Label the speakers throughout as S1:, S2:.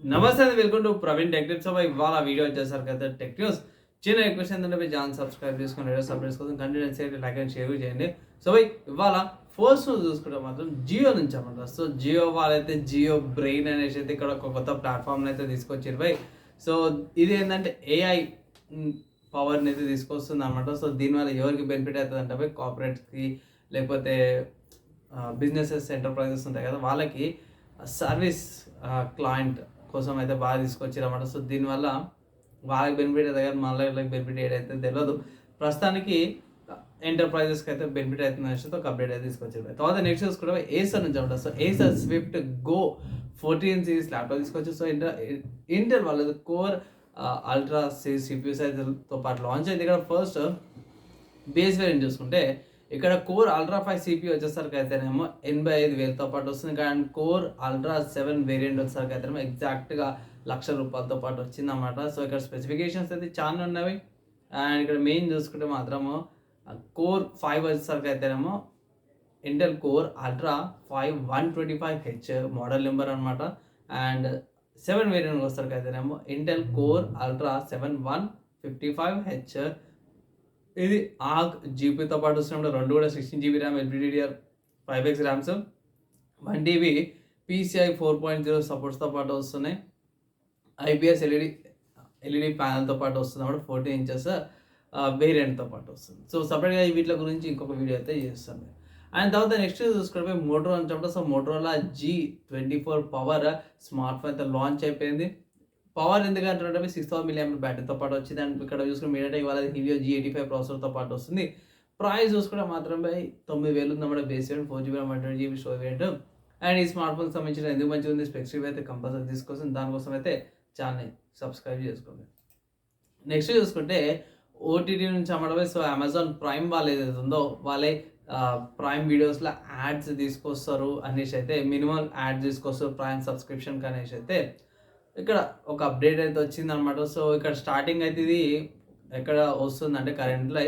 S1: నమస్తే అండి, welcome to Praveen tech tips. ఇవాళ వీడియో వచ్చేసరికి కదా టెక్ న్యూస్. చిన్న రిక్వెస్ట్ ఏంటంటే మీ ఛానల్ సబ్స్క్రైబ్ చేసుకొని వీడియోస్ అప్డేట్స్ కోసం కంటిన్యూస్ అయితే లైక్ అండ్ షేర్ చేయండి. సో ఇవాళ ఫస్ట్ చూసుకుంటే మాత్రం జియో నుంచి అన్నమాట. సో జియో వాళ్ళైతే జియో బ్రెయిన్ అనేసి అయితే ఇక్కడ ఒక కొత్త ప్లాట్ఫామ్ అయితే తీసుకొచ్చారు బై. సో ఇది ఏంటంటే ఏఐ పవర్ని అయితే తీసుకొస్తుంది అనమాట. సో దీనివల్ల ఎవరికి బెనిఫిట్ అవుతుంది అంటే బై కార్పొరేట్స్కి, లేకపోతే బిజినెసెస్ ఎంటర్ప్రైజెస్ ఉంటాయి కదా, వాళ్ళకి సర్వీస్ క్లయింట్ కోసం అయితే బాగా తీసుకొచ్చారు అన్నమాట. సో దీనివల్ల వాళ్ళకి బెనిఫిట్ అవుతుంది కానీ మళ్ళీ వీళ్ళకి బెనిఫిట్ ఏదైతే తెలియదు. ప్రస్తుతానికి ఎంటర్ప్రైజెస్కి అయితే బెనిఫిట్ అవుతుంది అనేసి ఒక అప్డేట్ అయితే తీసుకొచ్చారు. తర్వాత నెక్స్ట్ చూసుకుంటే ఏసర్ నుంచి ఉంటుంది. So Acer Swift go 14 series laptop తీసుకొచ్చి సో ఇంటెల్ వాళ్ళది కోర్ అల్ట్రా సిరీస్ సిపియూస్ అయితే పాటు లాంచ్ అయింది. ఇక్కడ ఫస్ట్ బేస్ వేరియంట్ చూసుకుంటే ఇక్కడ కోర్ అల్ట్రా 5 సిపియూ వచ్చేసరికి అయితేనేమో 85,000తో పాటు వస్తుంది. కానీ కోర్ అల్ట్రా 7 వేరియంట్ వచ్చేసరికి అయితేనేమో ఎగ్జాక్ట్గా ₹1,00,000 పాటు వచ్చిందన్నమాట. సో ఇక్కడ స్పెసిఫికేషన్స్ అయితే చాలా ఉన్నవి. అండ్ ఇక్కడ మెయిన్ చూసుకుంటే మాత్రము కోర్ 5 వచ్చేసరికి అయితేనేమో Intel core ultra 5 125H model number అనమాట. అండ్ 7 వేరియంట్ వచ్చేసరికి అయితేనేమో ఇంటెల్ కోర్ అల్ట్రా 7 155H. ఇది ఆగ్ జీబీతో పాటు వస్తున్నప్పుడు రెండు కూడా 16GB RAM, LPDDR 5X rams, 1TB PCI 4.0 సపోర్ట్స్తో పాటు వస్తున్నాయి. IPS ఎల్ఈడి ప్యానల్తో పాటు వస్తుంది అన్నమాట. 14 ఇంచెస్ వేరియంట్తో పాటు వస్తుంది. సో సపరేట్గా వీటి గురించి ఇంకొక వీడియో అయితే చేస్తాను. అండ్ తర్వాత నెక్స్ట్ చూసుకుంటే మోటరోలా అని so Motorola G24 power smart phone అయితే లాంచ్ అయిపోయింది. పవర్ ఎందుకంటే 6000 mAh బ్యాటరీతో పాటు వచ్చింది. అండ్ ఇక్కడ చూసుకుని మీడియాటెక్ వాళ్ళ హీలియో G85 ప్రాసెసర్తో పాటు వస్తుంది. ప్రైస్ చూసుకుంటే మాత్రమే 9,000 ఉందన్నమాట. Base variant 4GB 128GB storage variant. And ఈ స్మార్ట్ ఫోన్కి సంబంధించిన ఎందుకు మంచిగా ఉంది, స్పెక్స్ రివ్యూ అయితే కంపల్సరీ తీసుకొస్తుంది. దానికోసం అయితే ఛానల్ సబ్స్క్రైబ్ చేసుకోండి. నెక్స్ట్ చూసుకుంటే ఓటీటీ నుంచి అమ్మడమే. సో అమెజాన్ ప్రైమ్ వాళ్ళు ఏదైతే ఉందో వాళ్ళే ప్రైమ్ వీడియోస్లో యాడ్స్ తీసుకొస్తారు అనేసి అయితే మినిమం యాడ్ తీసుకొస్తారు ప్రైమ్ సబ్స్క్రిప్షన్కి అనేసి అయితే ఇక్కడ ఒక అప్డేట్ అయితే వచ్చింది అనమాట. సో ఇక్కడ స్టార్టింగ్ అయితే ఇది ఎక్కడ వస్తుందంటే కరెంట్లో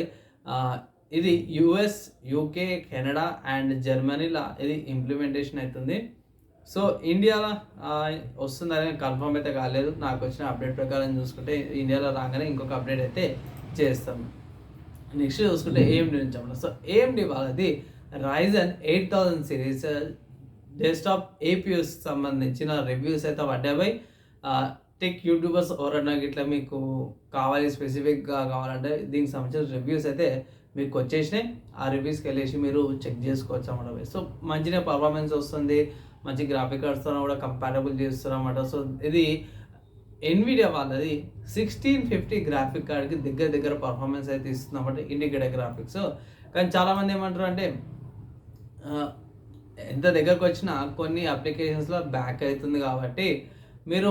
S1: ఇది US, UK, కెనడా అండ్ జర్మనీలో ఇది ఇంప్లిమెంటేషన్ అవుతుంది. సో ఇండియాలో వస్తుందని కన్ఫర్మ్ అయితే కాలేదు. నాకు వచ్చిన అప్డేట్ ప్రకారం చూసుకుంటే ఇండియాలో రాగానే ఇంకొక అప్డేట్ అయితే చేస్తాము. నెక్స్ట్ చూసుకుంటే AMD నుంచి అన్నమాట. సో AMD వాళ్ళది Ryzen 8000 సిరీస్ డెస్క్టాప్ APUs సంబంధించిన రివ్యూస్ అయితే పడ్డాయి. టెక్ యూట్యూబర్స్ ఎవరన్నా ఇట్లా మీకు కావాలి స్పెసిఫిక్గా కావాలంటే దీనికి సంబంధించిన రివ్యూస్ అయితే మీకు వచ్చేసినాయి. ఆ రివ్యూస్కి వెళ్ళేసి మీరు చెక్ చేసుకోవచ్చు అన్నమాట. సో మంచిగా పర్ఫార్మెన్స్ వస్తుంది, మంచి గ్రాఫిక్ కార్డ్స్తో కూడా కంపారబుల్ చేస్తున్నారు అన్నమాట. సో ఇది ఎన్విడియా వాళ్ళది 1650 గ్రాఫిక్ కార్డ్కి దగ్గర పర్ఫార్మెన్స్ అయితే ఇస్తుంది అన్నమాట, ఇండికేటర్ గ్రాఫిక్స్. కానీ చాలామంది ఏమంటారు అంటే ఎంత దగ్గరకు వచ్చినా కొన్ని అప్లికేషన్స్లో బ్యాక్ అవుతుంది కాబట్టి మీరు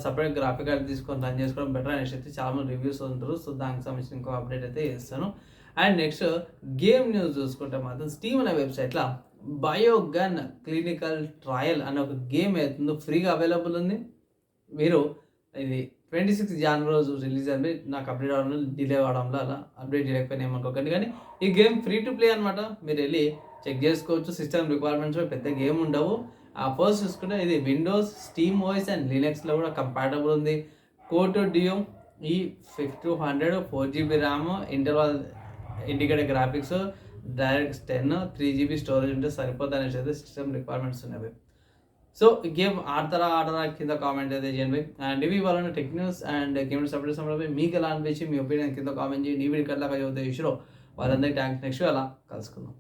S1: సపరేట్ గ్రాఫిక్ కార్డ్ తీసుకొని రన్ చేసుకోవడం బెటర్ అనేసి అయితే చాలామంది రివ్యూస్ ఉంటారు. సో దానికి సంబంధించిన ఇంకో అప్డేట్ అయితే చేస్తాను. అండ్ నెక్స్ట్ గేమ్ న్యూస్ చూసుకుంటే మాత్రం స్టీమ్ అనే వెబ్సైట్లో బయోగన్ క్లినికల్ ట్రయల్ అనే ఒక గేమ్ అవుతుందో ఫ్రీగా అవైలబుల్ ఉంది. మీరు ఇది 26 జనవరి రోజు రిలీజ్ అయింది. నాకు అప్డేట్ అవడంలో డిలే అవడంలో అలా అప్డేట్ చేయలేకపోయినా ఏమనుకోకండి. కానీ ఈ గేమ్ ఫ్రీ టు ప్లే అనమాట. మీరు వెళ్ళి చెక్ చేసుకోవచ్చు. సిస్టమ్ రిక్వైర్మెంట్స్ పెద్ద గేమ్ ఉండవు. ఫస్ట్ చూసుకుంటే ఇది విండోస్, స్టీమ్ ఓఎస్ అండ్ లినక్స్లో కూడా కంపాటబుల్ ఉంది. కోటో డియో E5200 4GB RAM, interval indicator graphics, direct 10 3GB storage ఉంటే సరిపోతుంది అనేసి అయితే సిస్టమ్ రిక్వైర్మెంట్స్ ఉన్నాయి. సో ఈ గేమ్ ఆడతారా కింద కామెంట్ అయితే చేయండి. అండ్ ఇవి వాళ్ళ tech news and game separate సంబంధించి మీకు ఎలా అనిపించి మీ ఒపీనియన్ కింద కామెంట్ చేయండి. ఈ వీడియో కల్లా చదివితే ఇష్యూ వాళ్ళందరికీ థ్యాంక్స్. నెక్స్ట్ అలా కలుసుకుందాం.